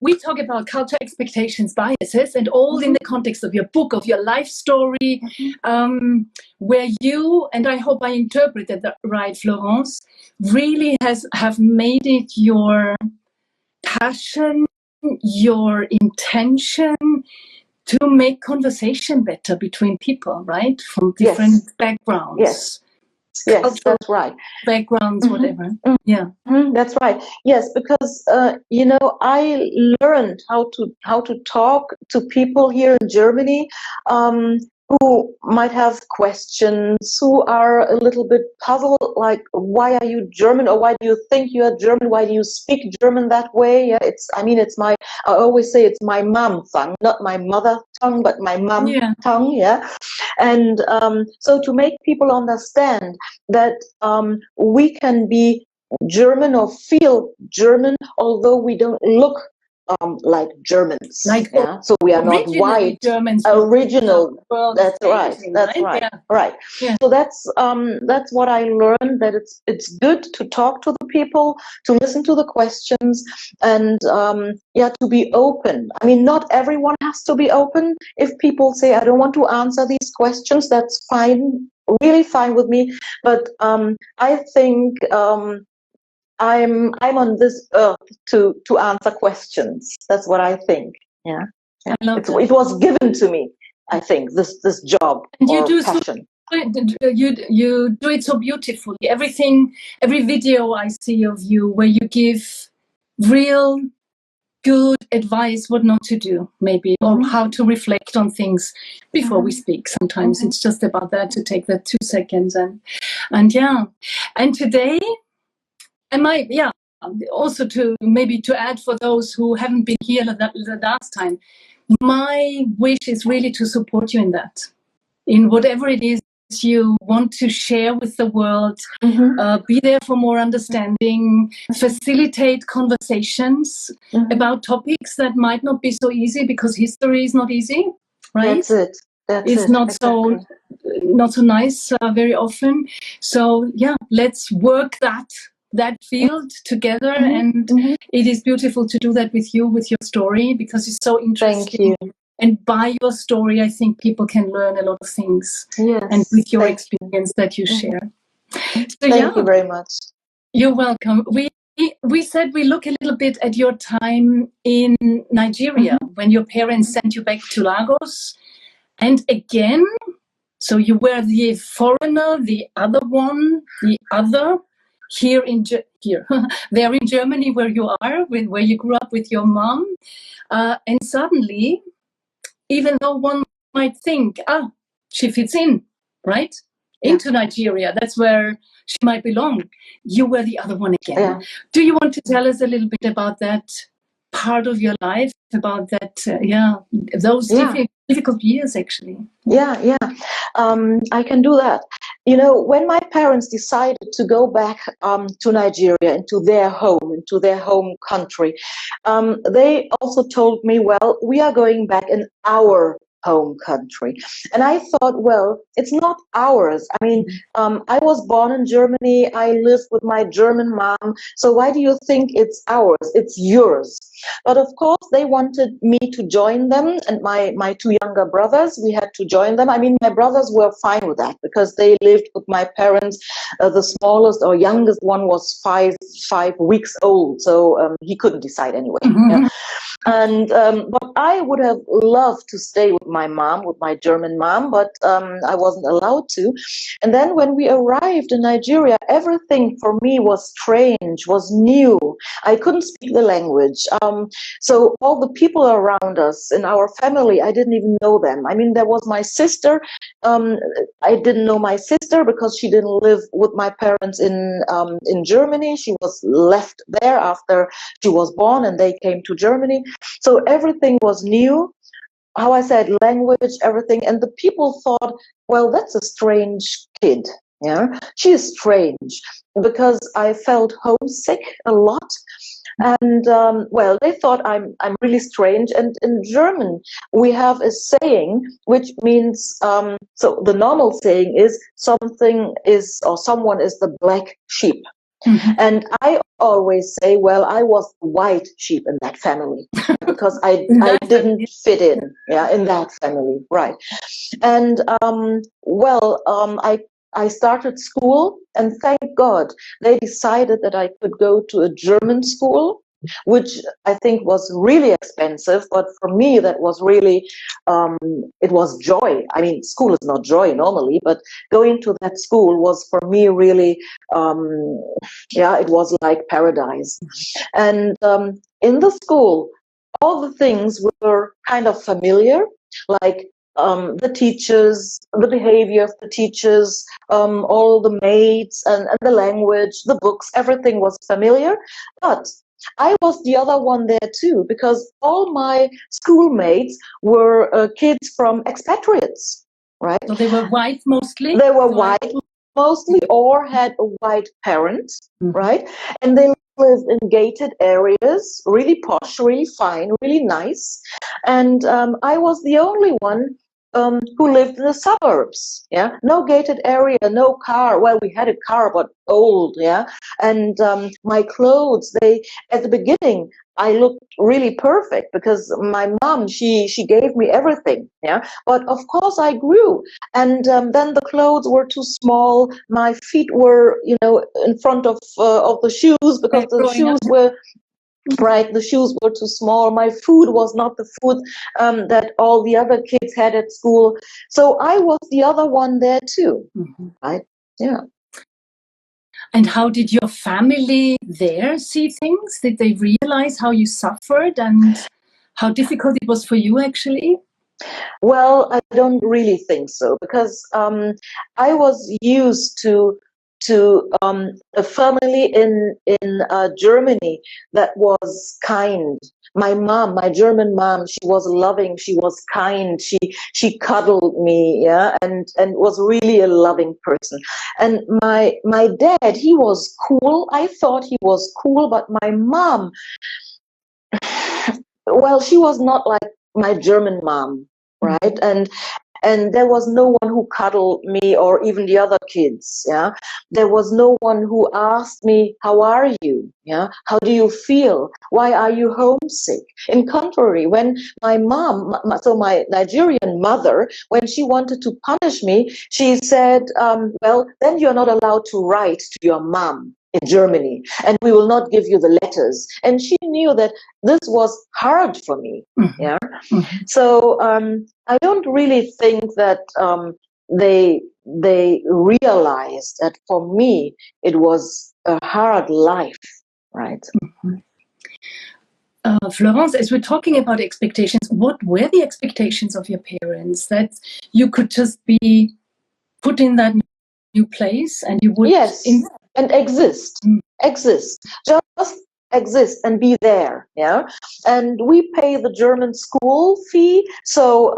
we talk about culture, expectations, biases, and all in the context of your book, of your life story, where you, and I hope I interpreted that right, Florence, really have made it your passion, your intention to make conversation better between people, right? From different backgrounds. Yes, that's right. Backgrounds, whatever. Yeah, that's right. Yes, because I learned how to talk to people here in Germany who might have questions, who are a little bit puzzled, like, why are you German, or why do you think you are German? Why do you speak German that way? Yeah, I always say it's my mom tongue, not my mother tongue, but my mom tongue. Yeah, and so to make people understand that we can be German or feel German, although we don't look like Germans. So we are not white. Germans. Original. That's right. That's right. Right. Yeah. So that's what I learned. That it's good to talk to the people, to listen to the questions, and to be open. I mean, not everyone has to be open. If people say, I don't want to answer these questions, that's fine. Really fine with me. But I think I'm on this earth to answer questions. That's what I think. Yeah. I love that. It was given to me, I think, this job or passion. You do it so beautifully. Every video I see of you where you give real good advice what not to do, maybe, or how to reflect on things before we speak. Sometimes it's just about that, to take that 2 seconds and today, also to add for those who haven't been here the last time, my wish is really to support you in that, in whatever it is you want to share with the world. Be there for more understanding, facilitate conversations about topics that might not be so easy, because history is not easy, right? That's it. It's not so nice very often. So let's work that field together, and it is beautiful to do that with you, with your story, because it's so interesting. Thank you. And by your story, I think people can learn a lot of things. Yes. And with your experience that you share. So, thank you very much. You're welcome. We said we look a little bit at your time in Nigeria, when your parents sent you back to Lagos. And again, so you were the foreigner, the other one, the other, there in Germany, where you are, where you grew up with your mom. And suddenly, even though one might think, she fits in, right? Into Nigeria, that's where she might belong. You were the other one again. Yeah. Do you want to tell us a little bit about that part of your life, about that, those difficult years, actually? Yeah. I can do that. You know, when my parents decided to go back to Nigeria, into their home country, they also told me, well, we are going back in our home country. And I thought, well, it's not ours. I mean, I was born in Germany. I lived with my German mom. So why do you think it's ours? It's yours. But of course, they wanted me to join them, and my two younger brothers, we had to join them. I mean, my brothers were fine with that, because they lived with my parents. The smallest or youngest one was five weeks old, so he couldn't decide anyway. Yeah. And but I would have loved to stay with my mom, with my German mom, but I wasn't allowed to. And then when we arrived in Nigeria, everything for me was strange, was new. I couldn't speak the language. So all the people around us in our family, I didn't even know them. I mean, there was my sister. I didn't know my sister because she didn't live with my parents in Germany. She was left there after she was born, and they came to Germany. So everything was new. How I said, language, everything. And the people thought, well, that's a strange kid. Yeah, she is strange, because I felt homesick a lot. And well, they thought I'm really strange. And in German, we have a saying which means, so the normal saying is, something is, or someone is the black sheep. And I always say, well, I was the white sheep in that family because I didn't fit in, in that family, right? And I started school, and thank God they decided that I could go to a German school, which I think was really expensive, but for me that was really, it was joy. I mean, school is not joy normally, but going to that school was for me really, it was like paradise. And in the school, all the things were kind of familiar, like the teachers, the behavior of the teachers, all the maids and the language, the books, everything was familiar. But I was the other one there too, because all my schoolmates were kids from expatriates, right? So they were white mostly? They were white mostly, or had a white parent, right? And they lived in gated areas, really posh, really fine, really nice. And I was the only one who lived in the suburbs, no gated area, no car. Well, we had a car, but old, and my clothes, at the beginning, I looked really perfect because my mom, she gave me everything, but of course I grew, and then the clothes were too small, my feet were, in front of the shoes, because the shoes were right, the shoes were too small. My food was not the food that all the other kids had at school. So I was the other one there too, right? Yeah. And how did your family there see things? Did they realize how you suffered and how difficult it was for you actually? Well, I don't really think so, because I was used to a family in Germany that was kind. My mom, my German mom, she was loving, she was kind, she cuddled me, and was really a loving person. And my dad, he was cool. I thought he was cool, but my mom, well, she was not like my German mom, right? And there was no one who cuddled me, or even the other kids, There was no one who asked me, how are you? How do you feel? Why are you homesick? In contrary, when my mom, so my Nigerian mother, when she wanted to punish me, she said, well, then you're not allowed to write to your mom in Germany, and we will not give you the letters. And she knew that this was hard for me. So I don't really think that they realized that for me it was a hard life, right? Florence, as we're talking about expectations, what were the expectations of your parents, that you could just be put in that new place and you would and exist just exist and be there, and we pay the German school fee, so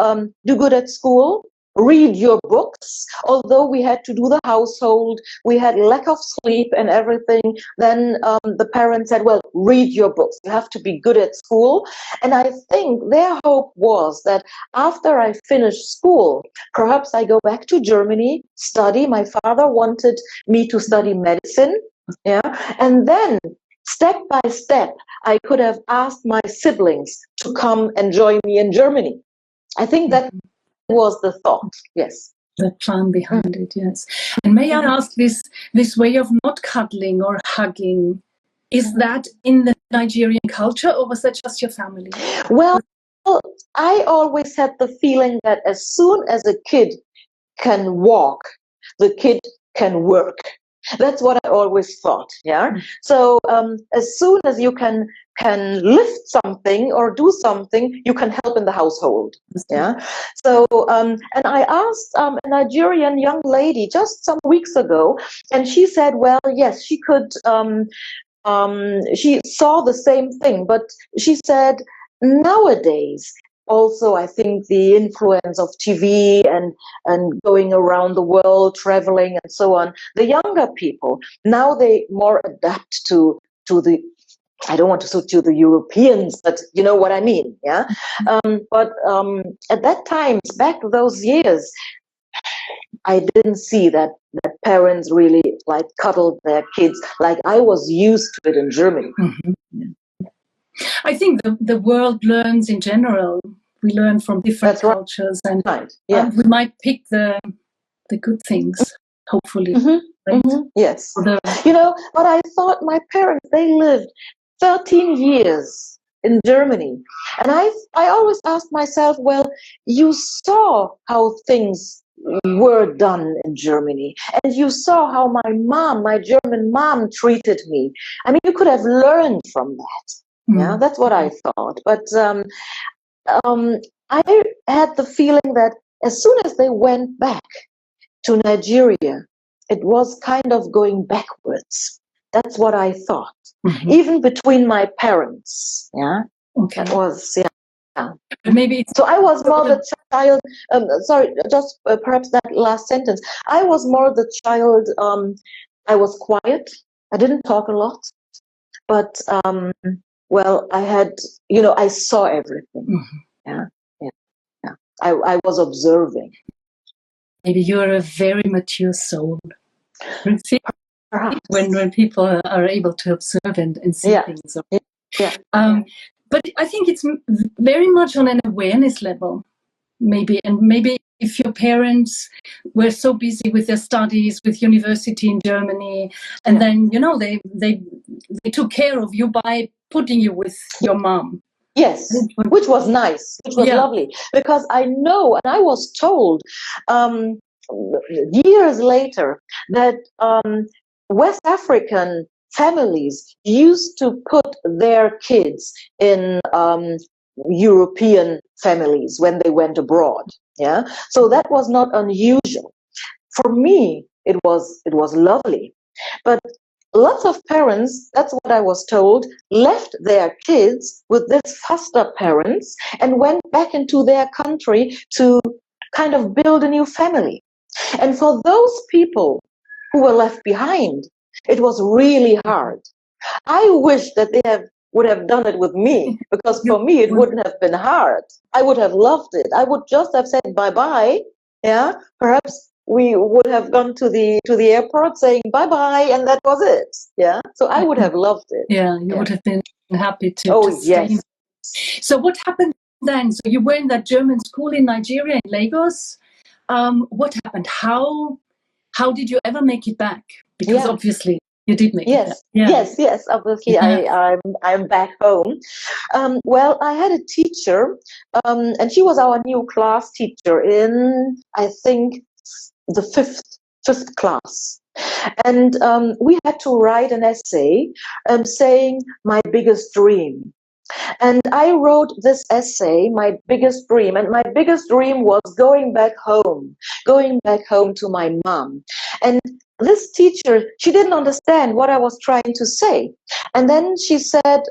do good at school, read your books. Although we had to do the household, we had lack of sleep and everything, then the parents said, well, read your books, you have to be good at school. And I think their hope was that after I finished school, perhaps I go back to Germany, study. My father wanted me to study medicine, and then step by step I could have asked my siblings to come and join me in Germany. I think that was the thought, yes. The plan behind it, yes. And may I ask, this way of not cuddling or hugging, is that in the Nigerian culture, or was that just your family? Well, I always had the feeling that as soon as a kid can walk, the kid can work. That's what I always thought, So as soon as you can lift something or do something, you can help in the household, So and I asked a Nigerian young lady just some weeks ago, and she said, well, yes, she could. She saw the same thing, but she said nowadays, also, I think the influence of TV and going around the world, traveling and so on, the younger people, now they more adapt to the, I don't want to say to the Europeans, but you know what I mean, But at that time, back those years, I didn't see that parents really like cuddled their kids like I was used to it in Germany. I think the world learns in general. We learn from different cultures, and we might pick the good things, hopefully. Yes. You know, but I thought my parents, they lived 13 years in Germany. And I always asked myself, well, you saw how things were done in Germany. And you saw how my German mom treated me. I mean, you could have learned from that. Yeah, that's what I thought. But I had the feeling that as soon as they went back to Nigeria, it was kind of going backwards. That's what I thought. Even between my parents. Yeah. Okay. That was, Maybe so I was more the child. Sorry, just perhaps that last sentence. I was more the child. I was quiet. I didn't talk a lot, but well, I had, you know, I saw everything. Yeah. I was observing. Maybe you're a very mature soul. Perhaps. When people are able to observe and see things. But I think it's very much on an awareness level, maybe. And maybe if your parents were so busy with their studies, with university in Germany, and then, you know, they took care of you by putting you with your mom. Yes, which was nice, which was lovely, because I know, and I was told years later that West African families used to put their kids in European families when they went abroad. Yeah, so that was not unusual. For me, it was lovely, but lots of parents, that's what I was told, left their kids with these foster parents and went back into their country to kind of build a new family. And for those people who were left behind, it was really hard. I wish that they would have done it with me, because for me it wouldn't have been hard. I would have loved it. I would just have said bye-bye. Yeah, perhaps we would have gone to the airport saying bye-bye, and that was it. Yeah, so I would have loved it. Yeah, you would have been happy to stay. Yes. So what happened then? So you were in that German school in Nigeria, in Lagos. What happened? How did you ever make it back? Because obviously you did make it back. Yes, obviously I'm back home. Well, I had a teacher, and she was our new class teacher in, I think, the fifth class. And we had to write an essay saying my biggest dream. And I wrote this essay, my biggest dream, and my biggest dream was going back home to my mom. And this teacher, she didn't understand what I was trying to say. And then she said,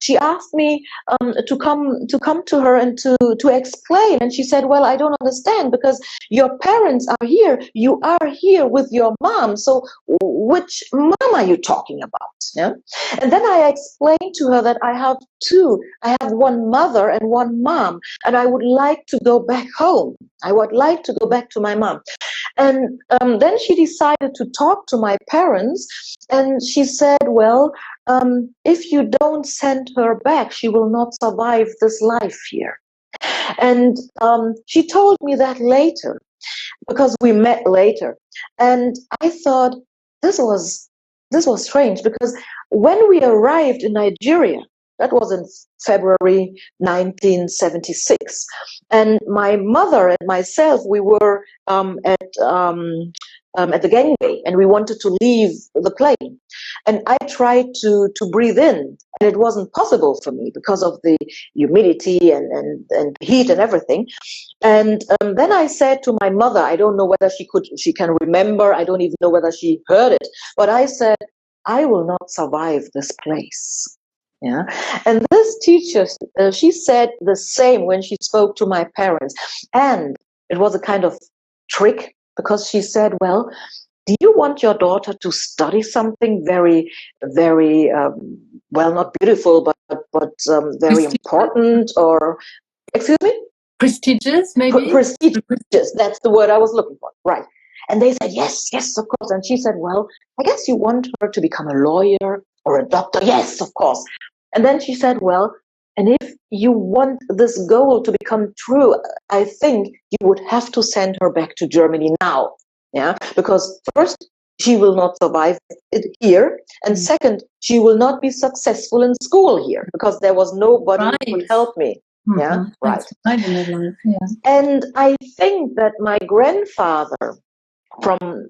she asked me to come to her and to explain. And she said, well, I don't understand, because your parents are here. You are here with your mom. So which mom are you talking about? Yeah. And then I explained to her that I have two. I have one mother and one mom, and I would like to go back home. I would like to go back to my mom. And then she decided to talk to my parents, and she said, well, if you don't send her back, she will not survive this life here. And she told me that later, because we met later. And I thought this was strange, because when we arrived in Nigeria, that was in February 1976. And my mother and myself, we were at the gangway, and we wanted to leave the plane. And I tried to breathe in, and it wasn't possible for me because of the humidity and heat and everything. And then I said to my mother, I don't know whether she can remember, I don't even know whether she heard it, but I said, I will not survive this place. Yeah, and this teacher, she said the same when she spoke to my parents, and it was a kind of trick, because she said, well, do you want your daughter to study something very, very, well, not beautiful, but very important, or, excuse me? Prestigious, maybe? Prestigious, that's the word I was looking for, right. And they said, yes, yes, of course. And she said, well, I guess you want her to become a lawyer or a doctor. Yes, of course. And then she said, well, and if you want this goal to become true, I think you would have to send her back to Germany now. Yeah, because first, she will not survive it here. And second, she will not be successful in school here because there was nobody who could help me. Yeah, right. Right in their life. Yeah. And I think that my grandfather, from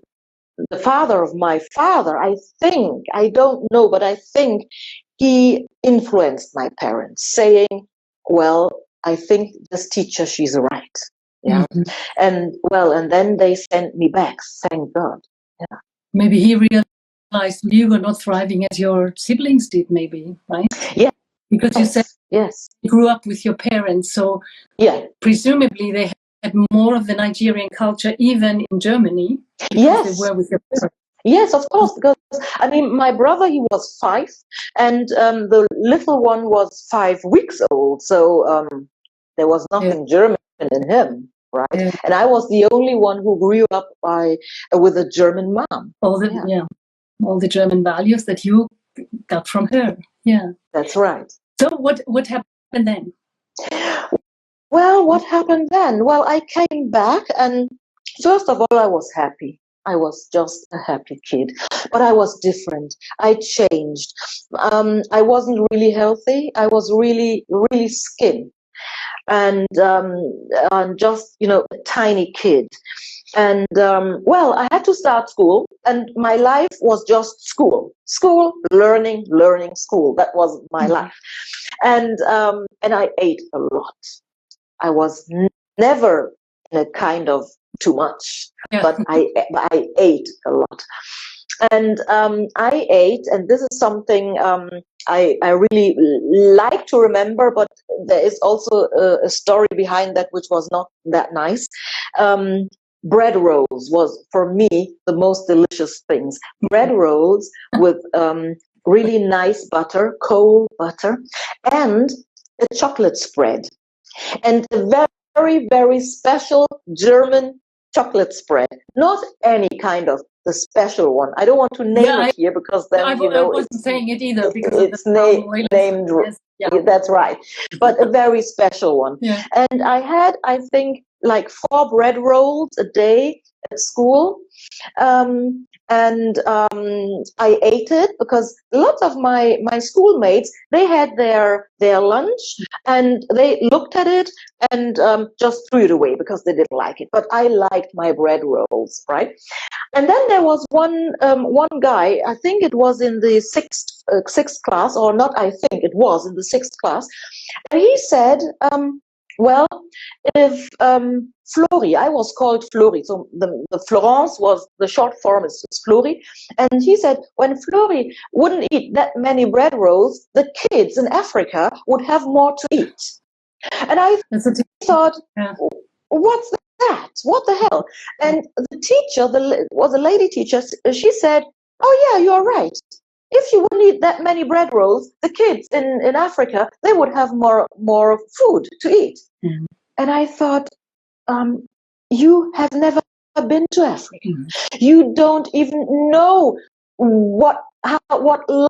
the father of my father, I don't know, but I think he influenced my parents, saying, well, I think this teacher, she's right. Yeah. And well, and then they sent me back, thank God. Yeah. Maybe he realized you were not thriving as your siblings did, maybe, right? Yeah. Because you said you grew up with your parents, so presumably they had more of the Nigerian culture even in Germany. Yes. They were with your parents. Yes, of course, because I mean, my brother, he was 5, and the little one was 5 weeks old, so there was nothing German in him, right? Yeah. And I was the only one who grew up with a German mom. All the German values that you got from her. Yeah, that's right. So what happened then? Well, what happened then? Well, I came back, and first of all, I was happy. I was just a happy kid, but I was different. I changed. I wasn't really healthy. I was really, really skinny, and just, you know, a tiny kid. And well, I had to start school, and my life was just school, learning, school. That was my life, and I ate a lot. I was never in a kind of too much, but I ate a lot. And I ate, and this is something I really like to remember, but there is also a story behind that which was not that nice. Bread rolls was, for me, the most delicious things. Bread rolls with really nice butter, cold butter, and a chocolate spread. And a very, very special German chocolate spread. Not any kind of the special one. I don't want to name it here because then, I wasn't saying it either because it's named. Yes, that's right. But a very special one. Yeah. And I had, I think, like 4 bread rolls a day at school. And I ate it because lots of my schoolmates, they had their lunch and they looked at it and just threw it away because they didn't like it. But I liked my bread rolls, right? And then there was one guy, I think it was in the sixth class, or not, I think it was in the 6th class, and he said, well, if Flori, I was called Flori, so the Florence was, the short form is Flori, and he said, when Flori wouldn't eat that many bread rolls, the kids in Africa would have more to eat. And I thought, what's that? What the hell? And the teacher, was a lady teacher, she said, oh yeah, you're right. If you wouldn't eat that many bread rolls, the kids in Africa, they would have more food to eat. Mm. And I thought, you have never been to Africa. Mm. You don't even know what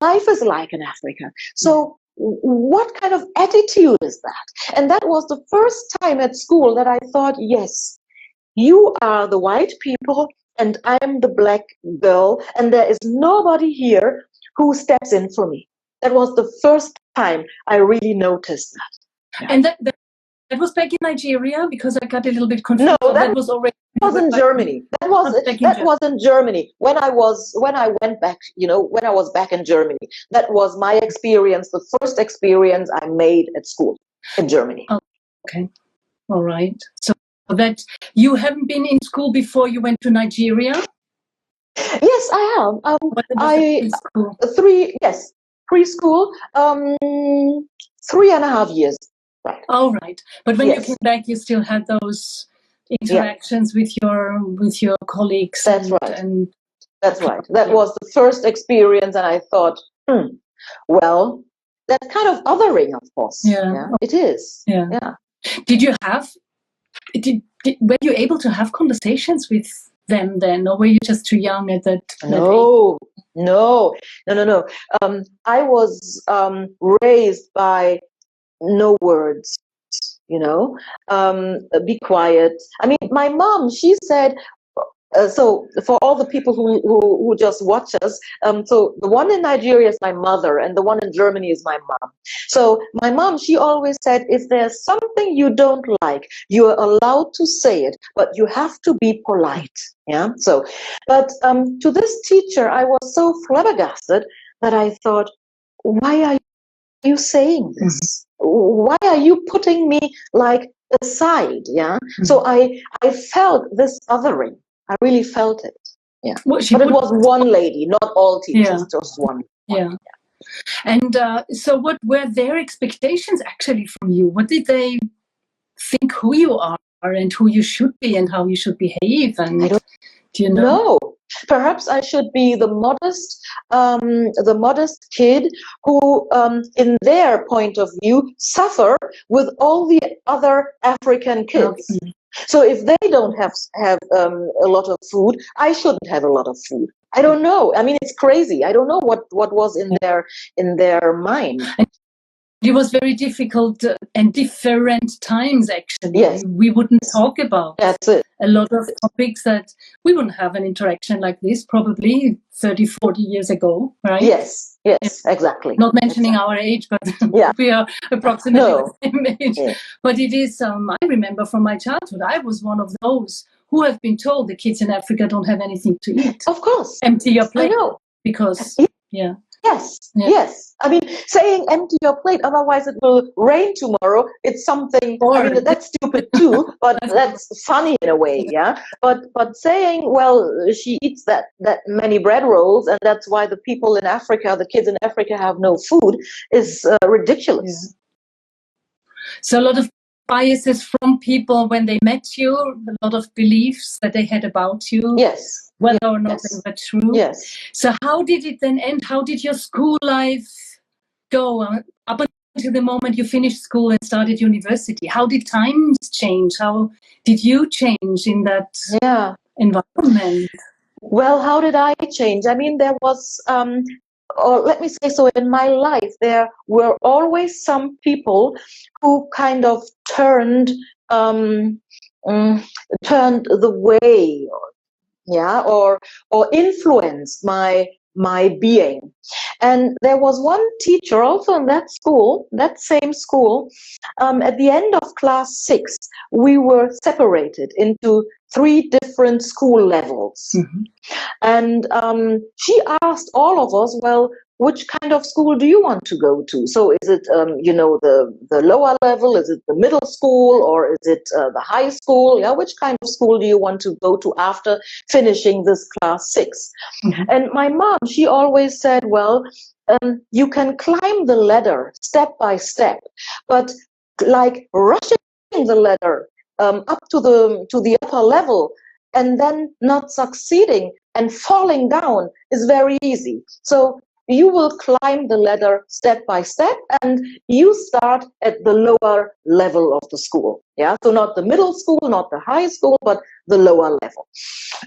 life is like in Africa. So what kind of attitude is that? And that was the first time at school that I thought, yes, you are the white people and I'm the black girl, and there is nobody here who steps in for me. That was the first time I really noticed that. And that was back in Nigeria, because I got a little bit confused. No, that was already. Was in Germany. That was in Germany. When I went back, you know, when I was back in Germany, that was my experience, the first experience I made at school in Germany. Oh, okay, all right. So that you haven't been in school before you went to Nigeria? Yes, I have. Preschool, 3.5 years. Right. Oh, right. But when you came back, you still had those interactions with your colleagues. That's right. That's right. That was the first experience, and I thought, well, that's kind of othering, of course. Yeah, it is. Yeah. Did you have? Were you able to have conversations with them then, or were you just too young at that? No. I was raised by no words, be quiet. I mean, my mom, she said, so for all the people who just watch us, so the one in Nigeria is my mother and the one in Germany is my mom. So my mom, she always said, if there's something you don't like, you're allowed to say it, but you have to be polite. Yeah. So, but to this teacher, I was so flabbergasted that I thought, why are you saying this? Why are you putting me like aside? Yeah. So I felt this othering. I really felt it. Yeah. But it was one lady, not all teachers, just one. Yeah. And so what were their expectations actually from you? What did they think who you are and who you should be and how you should behave? And do you know? No. Perhaps I should be the modest kid who, in their point of view, suffer with all the other African kids. Okay. So if they don't have a lot of food, I shouldn't have a lot of food. I don't know. I mean, it's crazy. I don't know what was in their mind. It was very difficult and different times, actually. Yes. We wouldn't talk about That's it. A lot of topics that we wouldn't have an interaction like this probably 30, 40 years ago, right? Yes, exactly. Not mentioning our age, but we are approximately the same age. Yeah. But it is, I remember from my childhood, I was one of those who have been told the kids in Africa don't have anything to eat. Of course. Empty your plate. I know. Because, Yes. I mean, saying empty your plate, otherwise it will rain tomorrow. It's something, I mean, that's stupid too, but that's funny in a way, yeah? But saying, well, she eats that many bread rolls, and that's why the people in Africa, the kids in Africa have no food, is ridiculous. Yeah. So a lot of biases from people when they met you, a lot of beliefs that they had about you. Yes. Whether or not they were true. Yes. So how did it then end? How did your school life go up until the moment you finished school and started university? How did times change? How did you change in that environment? Well, how did I change? I mean, there was, or let me say so, in my life, there were always some people who kind of turned the way, or influenced my being. And there was one teacher also in that school, that same school, at the end of class 6, we were separated into 3 different school levels. Mm-hmm. And she asked all of us, well, which kind of school do you want to go to? So is it, the lower level? Is it the middle school? Or is it the high school? Yeah, which kind of school do you want to go to after finishing this class 6? Mm-hmm. And my mom, she always said, well, you can climb the ladder step by step, but like rushing the ladder up to the upper level and then not succeeding and falling down is very easy. So you will climb the ladder step by step, and you start at the lower level of the school. Yeah, so not the middle school, not the high school, but the lower level.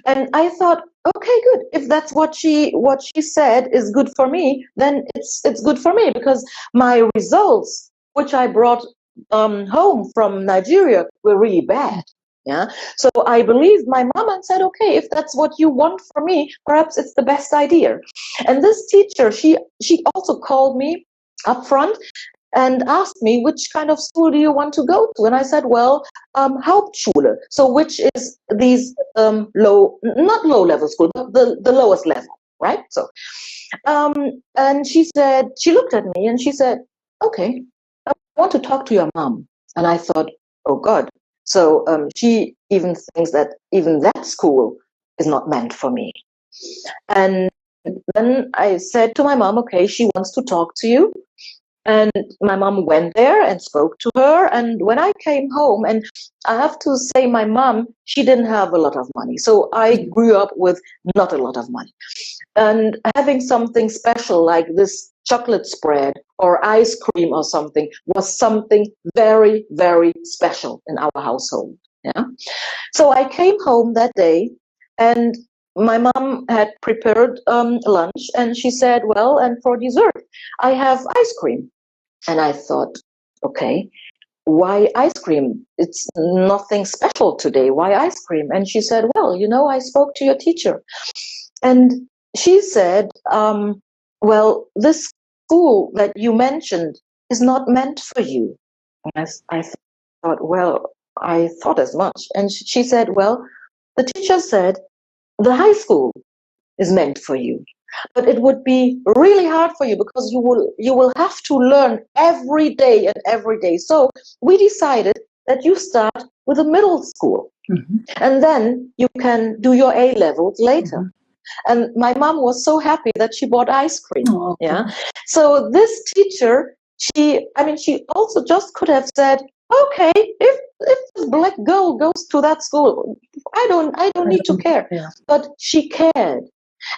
And I thought, okay, good. If that's what she said is good for me, then it's good for me, because my results, which I brought home from Nigeria, were really bad. Yeah. So I believed my mom and said, okay, if that's what you want for me, perhaps it's the best idea. And this teacher, she also called me up front and asked me, which kind of school do you want to go to? And I said, well, Hauptschule. So which is these not low level school, but the lowest level, right? So, and she looked at me and she said, okay, I want to talk to your mom. And I thought, oh God. So she even thinks that even that school is not meant for me. And then I said to my mom, okay, she wants to talk to you. And my mom went there and spoke to her. And when I came home, and I have to say my mom, she didn't have a lot of money. So I grew up with not a lot of money. And having something special like this chocolate spread or ice cream or something was something very, very special in our household. Yeah. So I came home that day And my mom had prepared lunch, and she said, well, and for dessert, I have ice cream. And I thought, okay, why ice cream? It's nothing special today. Why ice cream? And she said, well, I spoke to your teacher. And she said, well, this school that you mentioned is not meant for you. And I thought, well, I thought as much. And she said, well, the teacher said, the high school is meant for you, but it would be really hard for you because you will have to learn every day and every day. So we decided that you start with a middle school, and then you can do your A levels later. And my mom was so happy that she bought ice cream. Oh, yeah. So this teacher, she also just could have said, okay, if this black girl goes to that school, I don't need to care. Yeah. But she cared.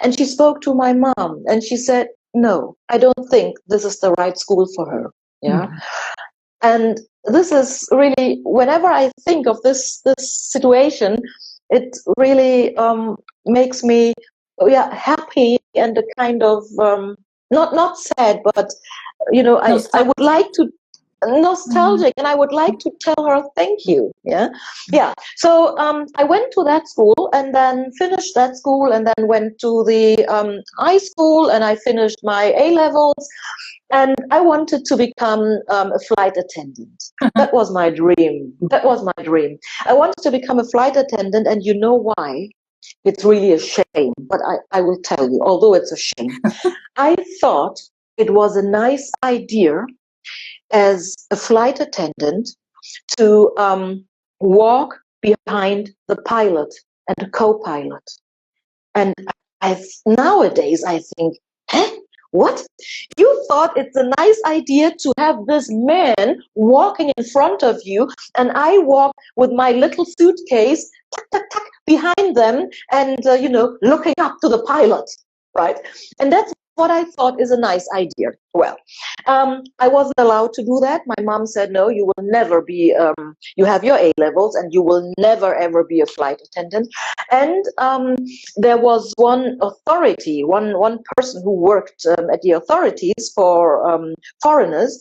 And she spoke to my mom and she said, no, I don't think this is the right school for her. Yeah. And this is really, whenever I think of this situation, it really makes me happy and a kind of not sad, but I would like to nostalgic, and I would like to tell her thank you. So I went to that school and then finished that school and then went to the high school and I finished my A levels. And I wanted to become a flight attendant. That was my dream. I wanted to become a flight attendant, and you know why? It's really a shame, but I will tell you, although it's a shame. I thought it was a nice idea as a flight attendant to walk behind the pilot and the co-pilot. And nowadays I think, what? You thought it's a nice idea to have this man walking in front of you, and I walk with my little suitcase, tuck, tuck, tuck, behind them, and looking up to the pilot, right? And that's what I thought is a nice idea. Well, I wasn't allowed to do that. My mom said, no, you will never be, you have your A levels and you will never ever be a flight attendant. And there was one authority, one person who worked at the authorities for foreigners,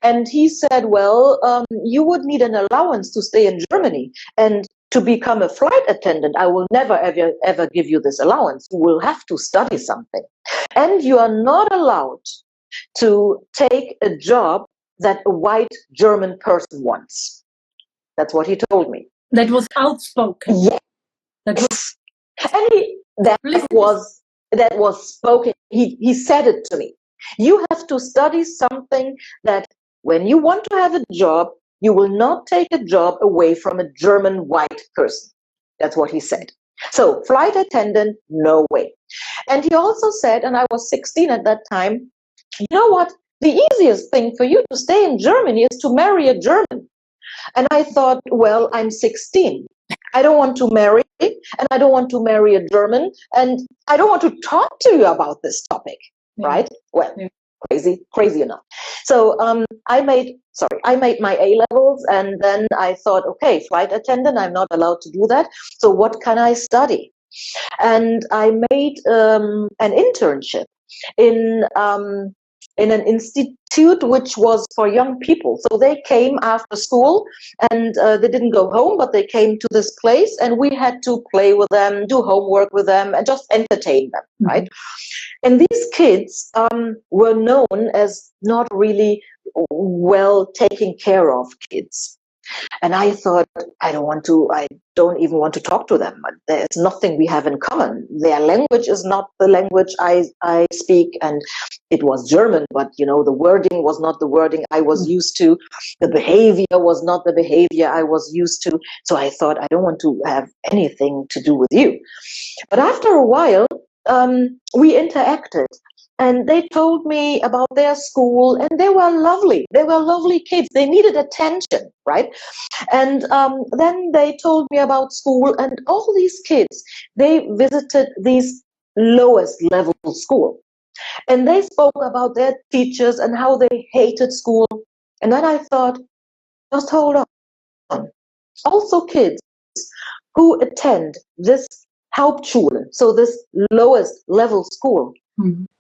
and he said, well, you would need an allowance to stay in Germany, and to become a flight attendant, I will never ever give you this allowance. You will have to study something. And you are not allowed to take a job that a white German person wants. That's what he told me. That was outspoken. Yes. That was spoken. He said it to me. You have to study something that when you want to have a job, you will not take a job away from a German white person. That's what he said. So flight attendant, no way. And he also said, and I was 16 at that time, you know what? The easiest thing for you to stay in Germany is to marry a German. And I thought, well, I'm 16. I don't want to marry, and I don't want to marry a German, and I don't want to talk to you about this topic, right? Well, crazy enough. So I made my A levels, and then I thought, okay, flight attendant, I'm not allowed to do that. So what can I study? And I made an internship in an institute which was for young people. So they came after school, and they didn't go home, but they came to this place, and we had to play with them, do homework with them, and just entertain them, right? And these kids were known as not really well taken care of kids. And I thought, I don't even want to talk to them. There's nothing we have in common. Their language is not the language I speak, and it was German, but the wording was not the wording I was used to. The behavior was not the behavior I was used to. So I thought, I don't want to have anything to do with you. But after a while, we interacted. And they told me about their school, and they were lovely. They were lovely kids. They needed attention, right? And then they told me about school, and all these kids, they visited these lowest level school. And they spoke about their teachers and how they hated school. And then I thought, just hold on. Also kids who attend this Hauptschule, so this lowest level school,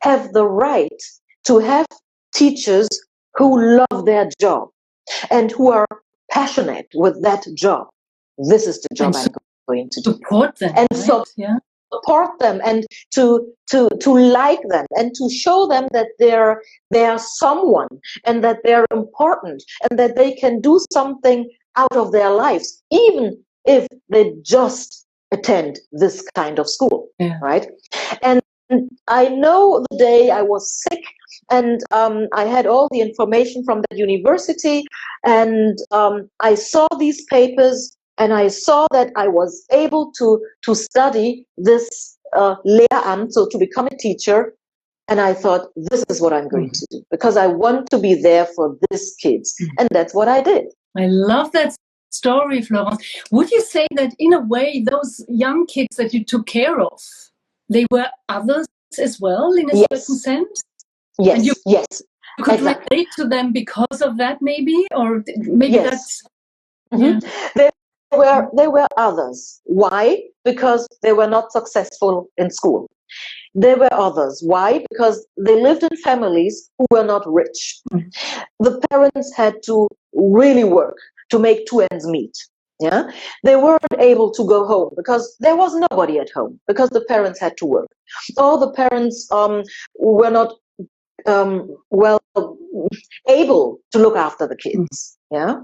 have the right to have teachers who love their job and who are passionate with that job. This is the job I'm going to do. Support them, and right? support them, and to like them, and to show them that they are someone, and that they're important, and that they can do something out of their lives, even if they just attend this kind of school, right? And I know the day I was sick, and I had all the information from the university, and I saw these papers, and I saw that I was able to study this Lehramt, so to become a teacher. And I thought, this is what I'm going to do, because I want to be there for these kids. And that's what I did. I love that story, Florence. Would you say that in a way, those young kids that you took care of, they were others as well, in a certain sense? Yes, yes. You could relate to them because of that, maybe? Or maybe that's... They were others. Why? Because they were not successful in school. They were others. Why? Because they lived in families who were not rich. The parents had to really work to make two ends meet. Yeah, they weren't able to go home because there was nobody at home, because the parents had to work. Or the parents were not well able to look after the kids. Yeah,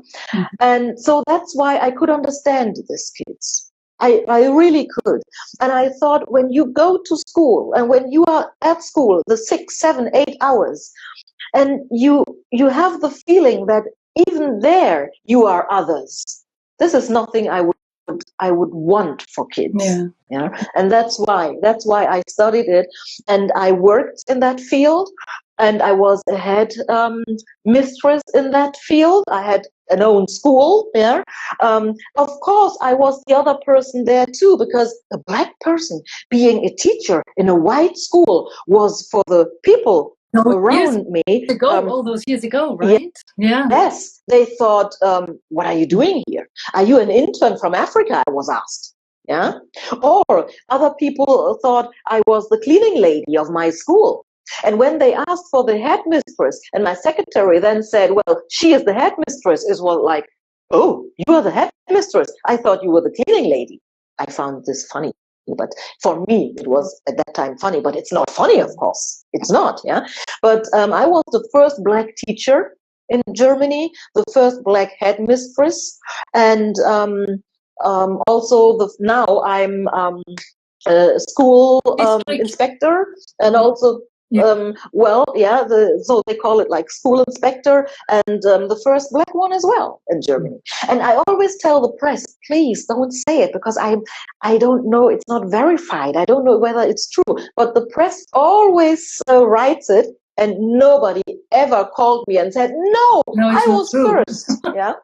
and so that's why I could understand these kids. I really could. And I thought, when you go to school, and when you are at school the 6, 7, 8 hours, and you have the feeling that even there you are others, this is nothing I would want for kids. Yeah, and that's why I studied it, and I worked in that field, and I was a head mistress in that field. I had an own school. Of course, I was the other person there too, because a black person being a teacher in a white school was for the people around me. All those years ago, right? Yes, they thought, what are you doing here? Are you an intern from Africa? I was asked. Yeah, or other people thought I was the cleaning lady of my school. And when they asked for the headmistress, and my secretary then said, well, she is the headmistress, is like, oh, you are the headmistress. I thought you were the cleaning lady. I found this funny. But for me, it was at that time funny, but it's not funny, of course. It's not, yeah. But I was the first black teacher in Germany, the first black headmistress, and also now I'm a school inspector, and also so they call it like school inspector, and the first black one as well in Germany. And I always tell the press, please don't say it, because I don't know, it's not verified. I don't know whether it's true, but the press always writes it, and nobody ever called me and said, no I was first. Yeah.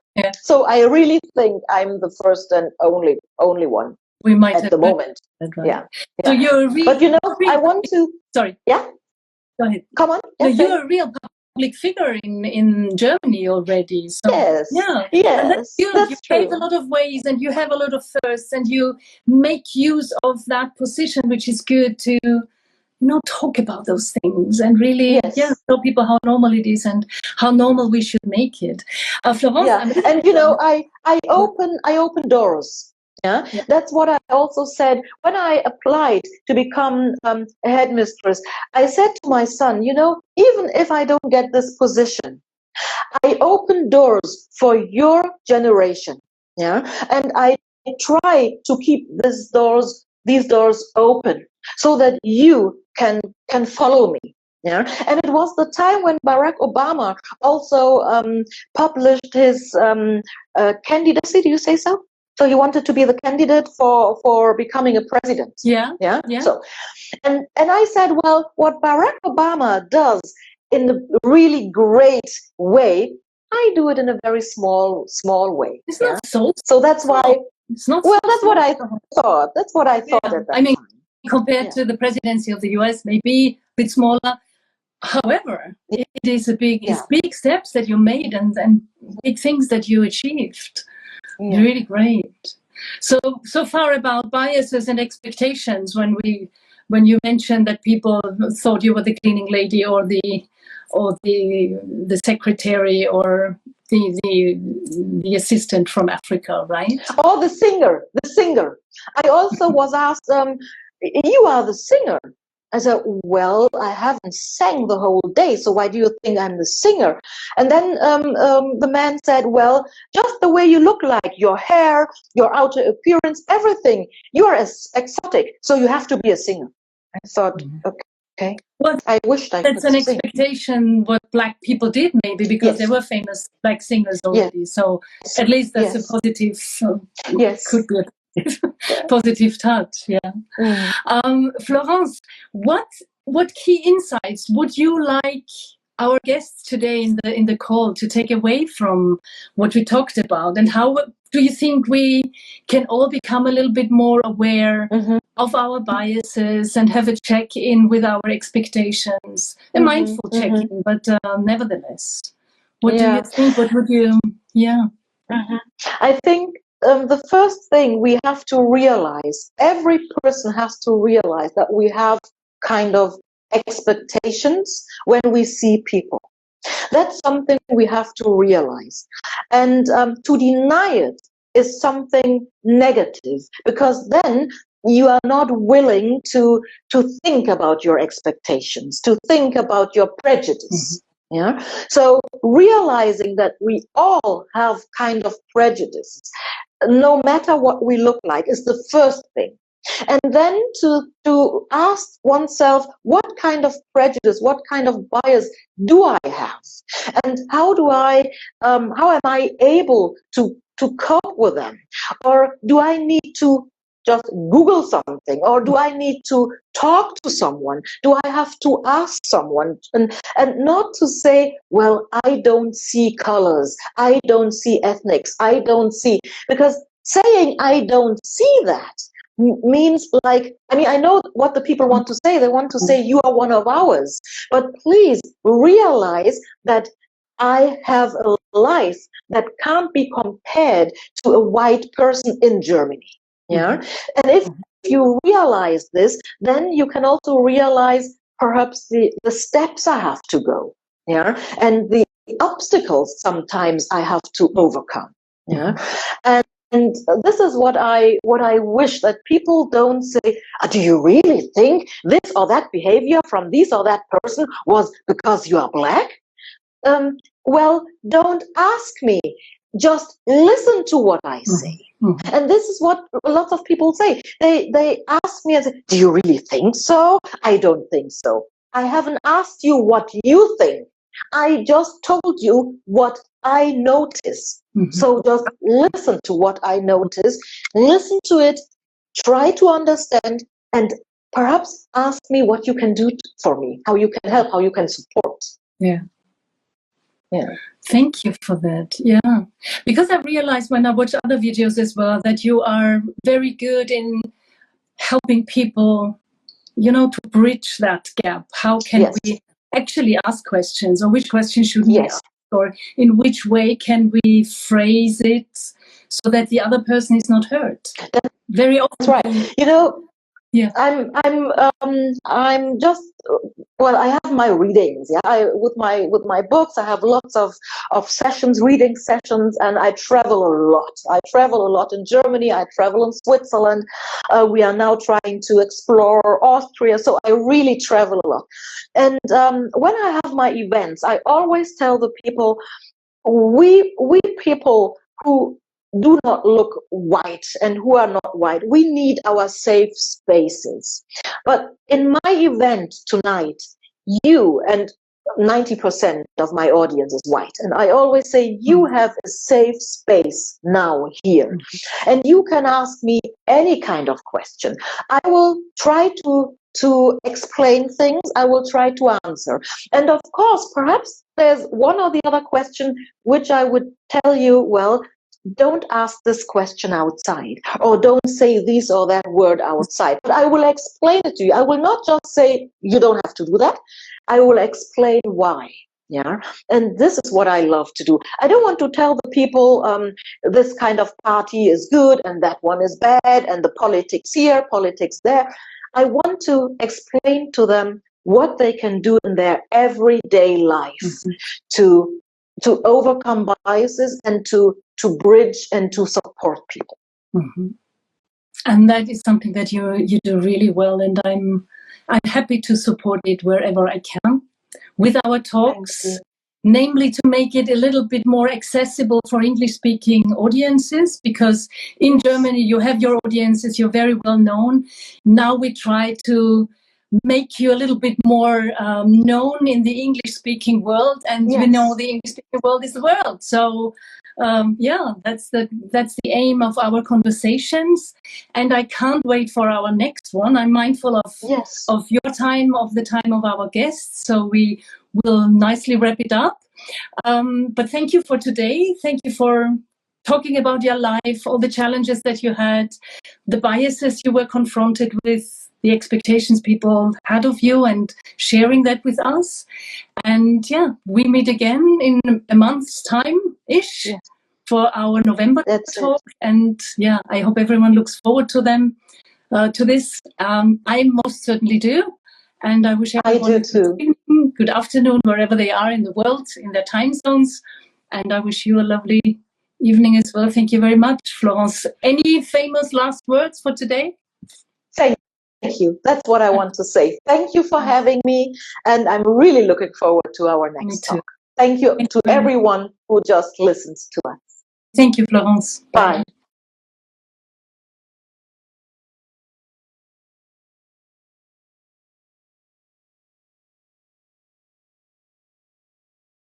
So I really think I'm the first and only one. We might at the moment. Right. Yeah. So you're a real, but I want to. Sorry. Yeah. Go ahead. Come on. Yes, no, you're a real public figure in Germany already. So, yes. Yeah. Yes. And that's you true. pave a lot of ways, and you have a lot of thirsts, and you make use of that position, which is good to talk about those things and really show people how normal it is and how normal we should make it. Florence, and I open doors. Yeah, that's what I also said when I applied to become a headmistress. I said to my son, even if I don't get this position, I open doors for your generation. Yeah, and I try to keep these doors open so that you can follow me. Yeah, and it was the time when Barack Obama also published his candidacy. Do you say so? So he wanted to be the candidate for becoming a president. Yeah. So, and I said, well, what Barack Obama does in a really great way, I do it in a very small way. It's not so that's why. It's not. Well, that's what I thought. That's what I thought at that time. Compared to the presidency of the US, maybe a bit smaller. However, it is it's big steps that you made and big things that you achieved. Really great. So far about biases and expectations. When you mentioned that people thought you were the cleaning lady or the secretary or the assistant from Africa, right? Or the singer. I also was asked, you are the singer. I said, well, I haven't sang the whole day, so why do you think I'm the singer? And then the man said, well, just the way you look like, your hair, your outer appearance, everything, you are exotic, so you have to be a singer. I thought, okay. Well, I wished I that's could an sing. expectation what Black people did, maybe, because they were famous Black singers already. Yes. So at least that's a positive, could be a positive touch. Yeah. Florence, what key insights would you like our guests today in the call to take away from what we talked about, and how do you think we can all become a little bit more aware of our biases and have a check-in with our expectations, a mindful check-in, but nevertheless, what do you think? What would you? I think the first thing we have to realize, every person has to realize that we have kind of expectations when we see people. That's something we have to realize. And to deny it is something negative, because then you are not willing to think about your expectations, to think about your prejudice. Yeah. So realizing that we all have kind of prejudices, no matter what we look like, is the first thing. And then to ask oneself, what kind of prejudice, what kind of bias do I have? And how am I able to cope with them? Or do I need to just Google something? Or do I need to talk to someone? Do I have to ask someone? And not to say, well, I don't see colors, I don't see ethnics, I don't see, because saying I don't see that means, like, I mean, I know what the people want to say. They want to say you are one of ours. But please realize that I have a life that can't be compared to a white person in Germany. Yeah. And if you realize this, then you can also realize perhaps the steps I have to go. Yeah. And the obstacles sometimes I have to overcome. Yeah. And this is what I wish, that people don't say, do you really think this or that behavior from this or that person was because you are Black? Well, don't ask me. Just listen to what I say. And this is what lots of people say. They ask me and say, do you really think so? I don't think so. I haven't asked you what you think. I just told you what I notice. So just listen to what I notice, listen to it, try to understand, and perhaps ask me what you can do for me, how you can help, how you can support. Yeah. Thank you for that. Yeah. Because I realized when I watch other videos as well that you are very good in helping people, to bridge that gap. How can we actually ask questions, or which questions should we ask, or in which way can we phrase it so that the other person is not hurt? Very often. That's right. I'm just, well, I have my readings. With my books, I have lots of sessions, reading sessions, and I travel a lot. I travel a lot in Germany. I travel in Switzerland. We are now trying to explore Austria. So I really travel a lot. And when I have my events, I always tell the people, we people who do not look white and who are not white, we need our safe spaces. But in my event tonight, you and 90% of my audience is white. And I always say, you have a safe space now here. And you can ask me any kind of question. I will try to explain things. I will try to answer. And of course, perhaps there's one or the other question which I would tell you, well, don't ask this question outside, or don't say this or that word outside. But I will explain it to you. I will not just say, you don't have to do that. I will explain why. Yeah, and this is what I love to do. I don't want to tell the people this kind of party is good and that one is bad and the politics here, politics there. I want to explain to them what they can do in their everyday life to overcome biases and to bridge and to support people. And that is something that you do really well, and I'm happy to support it wherever I can with our talks, namely to make it a little bit more accessible for English-speaking audiences, because in Germany you have your audiences, you're very well known. Now we try to make you a little bit more known in the English-speaking world, and you know the English-speaking world is the world. So yeah, that's the aim of our conversations, and I can't wait for our next one. I'm mindful of your time, of the time of our guests, so we will nicely wrap it up. But thank you for today. Thank you for talking about your life, all the challenges that you had, the biases you were confronted with, the expectations people had of you, and sharing that with us. And yeah, we meet again in a month's time-ish for our November talk. And yeah, I hope everyone looks forward to them, to this. I most certainly do. And I wish everyone a good evening, good afternoon, wherever they are in the world, in their time zones. And I wish you a lovely evening as well. Thank you very much, Florence. Any famous last words for today? Thank you. That's what I want to say. Thank you for having me, and I'm really looking forward to our next talk. Thank you to everyone who just listens to us. Thank you, Florence. Bye.